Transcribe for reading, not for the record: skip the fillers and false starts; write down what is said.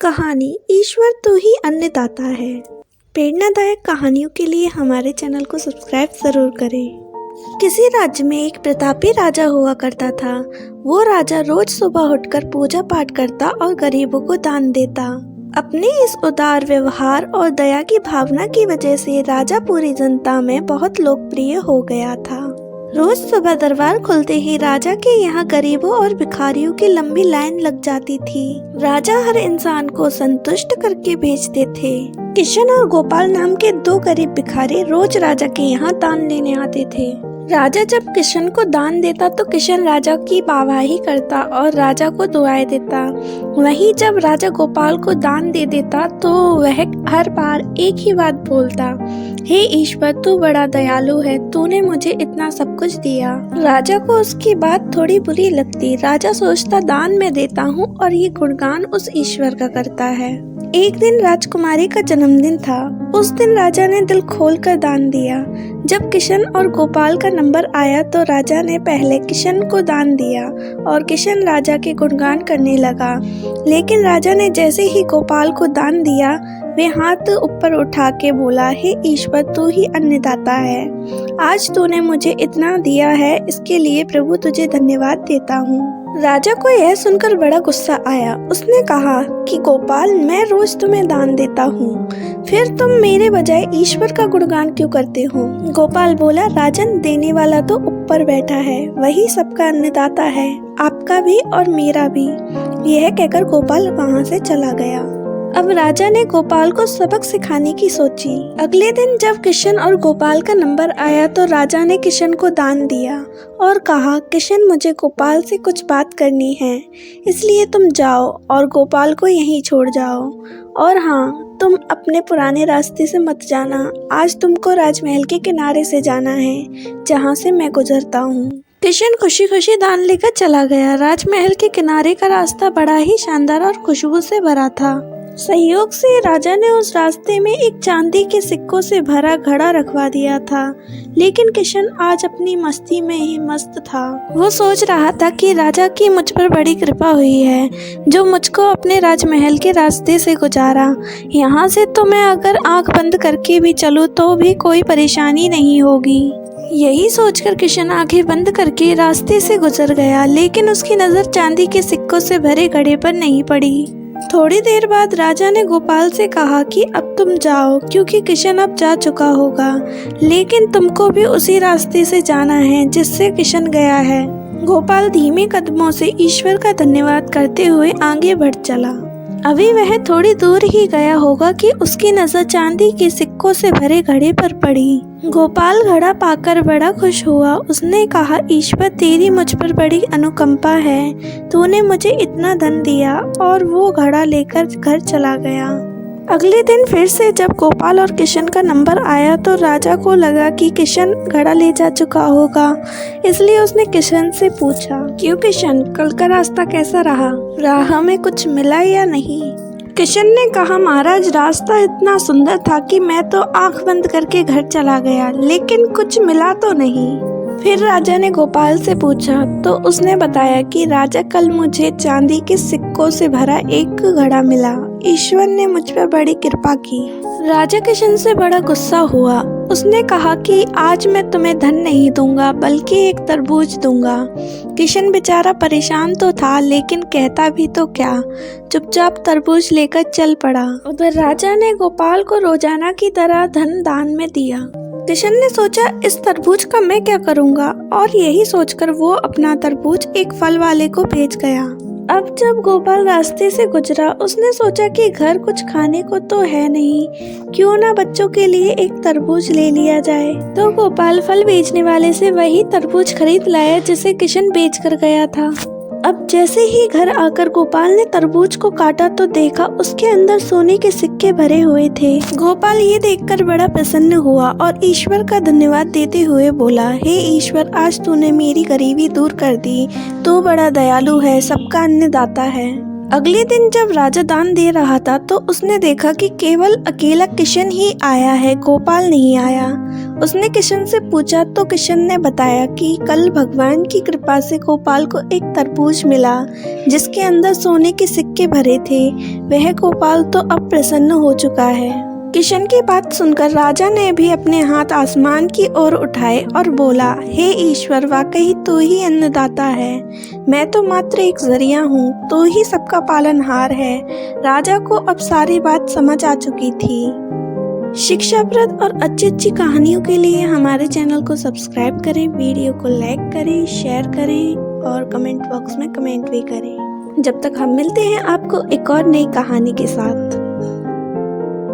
कहानी ईश्वर तो ही अन्नदाता है। प्रेरणादायक कहानियों के लिए हमारे चैनल को सब्सक्राइब जरूर करें। किसी राज्य में एक प्रतापी राजा हुआ करता था। वो राजा रोज सुबह उठकर पूजा पाठ करता और गरीबों को दान देता। अपने इस उदार व्यवहार और दया की भावना की वजह से राजा पूरी जनता में बहुत लोकप्रिय हो गया था। रोज सुबह दरबार खुलते ही राजा के यहाँ गरीबों और भिखारियों की लंबी लाइन लग जाती थी। राजा हर इंसान को संतुष्ट करके भेजते थे। किशन और गोपाल नाम के दो गरीब भिखारी रोज राजा के यहाँ दान लेने आते थे। राजा जब किशन को दान देता तो किशन राजा की वाहवाही करता और राजा को दुआएं देता। वहीं जब राजा गोपाल को दान दे देता तो वह हर बार एक ही बात बोलता, हे ईश्वर, तू बड़ा दयालु है, तूने मुझे इतना सब कुछ दिया। राजा को उसकी बात थोड़ी बुरी लगती। राजा सोचता, दान में देता हूँ और ये गुणगान उस ईश्वर का करता है। एक दिन राजकुमारी का जन्मदिन था। उस दिन राजा ने दिल खोलकर दान दिया। जब किशन और गोपाल का नंबर आया तो राजा ने पहले किशन को दान दिया और किशन राजा के गुणगान करने लगा। लेकिन राजा ने जैसे ही गोपाल को दान दिया, वे हाथ ऊपर उठा के बोला, हे ईश्वर, तू ही अन्नदाता है। आज तूने मुझे इतना दिया है, इसके लिए प्रभु तुझे धन्यवाद देता हूँ। राजा को यह सुनकर बड़ा गुस्सा आया। उसने कहा कि गोपाल, मैं रोज तुम्हें दान देता हूँ, फिर तुम मेरे बजाय ईश्वर का गुणगान क्यों करते हो? गोपाल बोला, राजन, देने वाला तो ऊपर बैठा है, वही सबका अन्नदाता है, आपका भी और मेरा भी। यह कहकर गोपाल वहाँ से चला गया। अब राजा ने गोपाल को सबक सिखाने की सोची। अगले दिन जब किशन और गोपाल का नंबर आया तो राजा ने किशन को दान दिया और कहा, किशन, मुझे गोपाल से कुछ बात करनी है, इसलिए तुम जाओ और गोपाल को यहीं छोड़ जाओ। और हाँ, तुम अपने पुराने रास्ते से मत जाना। आज तुमको राजमहल के किनारे से जाना है, जहाँ से मैं गुजरता हूँ। किशन खुशी खुशी दान लेकर चला गया। राजमहल के किनारे का रास्ता बड़ा ही शानदार और खुशबू से भरा था। संयोग से राजा ने उस रास्ते में एक चांदी के सिक्कों से भरा घड़ा रखवा दिया था। लेकिन किशन आज अपनी मस्ती में ही मस्त था। वो सोच रहा था कि राजा की मुझ पर बड़ी कृपा हुई है, जो मुझको अपने राजमहल के रास्ते से गुजारा। यहाँ से तो मैं अगर आंख बंद करके भी चलूँ तो भी कोई परेशानी नहीं होगी। यही सोचकर किशन आंखें बंद करके रास्ते से गुजर गया। लेकिन उसकी नज़र चांदी के सिक्कों से भरे घड़े पर नहीं पड़ी। थोड़ी देर बाद राजा ने गोपाल से कहा कि अब तुम जाओ, क्योंकि किशन अब जा चुका होगा, लेकिन तुमको भी उसी रास्ते से जाना है जिससे किशन गया है। गोपाल धीमे कदमों से ईश्वर का धन्यवाद करते हुए आगे बढ़ चला। अभी वह थोड़ी दूर ही गया होगा कि उसकी नजर चांदी के सिक्कों से भरे घड़े पर पड़ी। गोपाल घड़ा पाकर बड़ा खुश हुआ। उसने कहा, ईश्वर, तेरी मुझ पर बड़ी अनुकंपा है, तूने मुझे इतना धन दिया। और वो घड़ा लेकर घर चला गया। अगले दिन फिर से जब गोपाल और किशन का नंबर आया तो राजा को लगा कि किशन घड़ा ले जा चुका होगा, इसलिए उसने किशन से पूछा, क्यों किशन, कल का रास्ता कैसा रहा? राह में कुछ मिला या नहीं? किशन ने कहा, महाराज, रास्ता इतना सुंदर था कि मैं तो आंख बंद करके घर चला गया, लेकिन कुछ मिला तो नहीं। फिर राजा ने गोपाल से पूछा तो उसने बताया कि राजा, कल मुझे चांदी के सिक्कों से भरा एक घड़ा मिला। ईश्वर ने मुझ पर बड़ी कृपा की। राजा किशन से बड़ा गुस्सा हुआ। उसने कहा कि आज मैं तुम्हें धन नहीं दूंगा, बल्कि एक तरबूज दूंगा। किशन बेचारा परेशान तो था, लेकिन कहता भी तो क्या, चुपचाप तरबूज लेकर चल पड़ा। उधर राजा ने गोपाल को रोजाना की तरह धन दान में दिया। किशन ने सोचा, इस तरबूज का मैं क्या करूंगा, और यही सोचकर वो अपना तरबूज एक फल वाले को भेज गया। अब जब गोपाल रास्ते से गुजरा, उसने सोचा कि घर कुछ खाने को तो है नहीं, क्यों ना बच्चों के लिए एक तरबूज ले लिया जाए। तो गोपाल फल बेचने वाले से वही तरबूज खरीद लाया जिसे किशन बेच कर गया था। अब जैसे ही घर आकर गोपाल ने तरबूज को काटा तो देखा उसके अंदर सोने के सिक्के भरे हुए थे। गोपाल ये देखकर बड़ा प्रसन्न हुआ और ईश्वर का धन्यवाद देते हुए बोला, हे ईश्वर, आज तूने मेरी गरीबी दूर कर दी, तू बड़ा दयालु है, सबका अन्नदाता है। अगले दिन जब राजा दान दे रहा था तो उसने देखा कि केवल अकेला किशन ही आया है, गोपाल नहीं आया। उसने किशन से पूछा तो किशन ने बताया कि कल भगवान की कृपा से गोपाल को एक तरबूज मिला जिसके अंदर सोने के सिक्के भरे थे। वह गोपाल तो अब प्रसन्न हो चुका है। किशन की बात सुनकर राजा ने भी अपने हाथ आसमान की ओर उठाए और बोला, हे ईश्वर, वाकई तू ही अन्नदाता है। मैं तो मात्र एक जरिया हूँ, तू ही सबका पालनहार है। राजा को अब सारी बात समझ आ चुकी थी। शिक्षाप्रद और अच्छी कहानियों के लिए हमारे चैनल को सब्सक्राइब करें, वीडियो को लाइक करें, शेयर करें और कमेंट बॉक्स में कमेंट भी करें। जब तक हम मिलते हैं आपको एक और नई कहानी के साथ।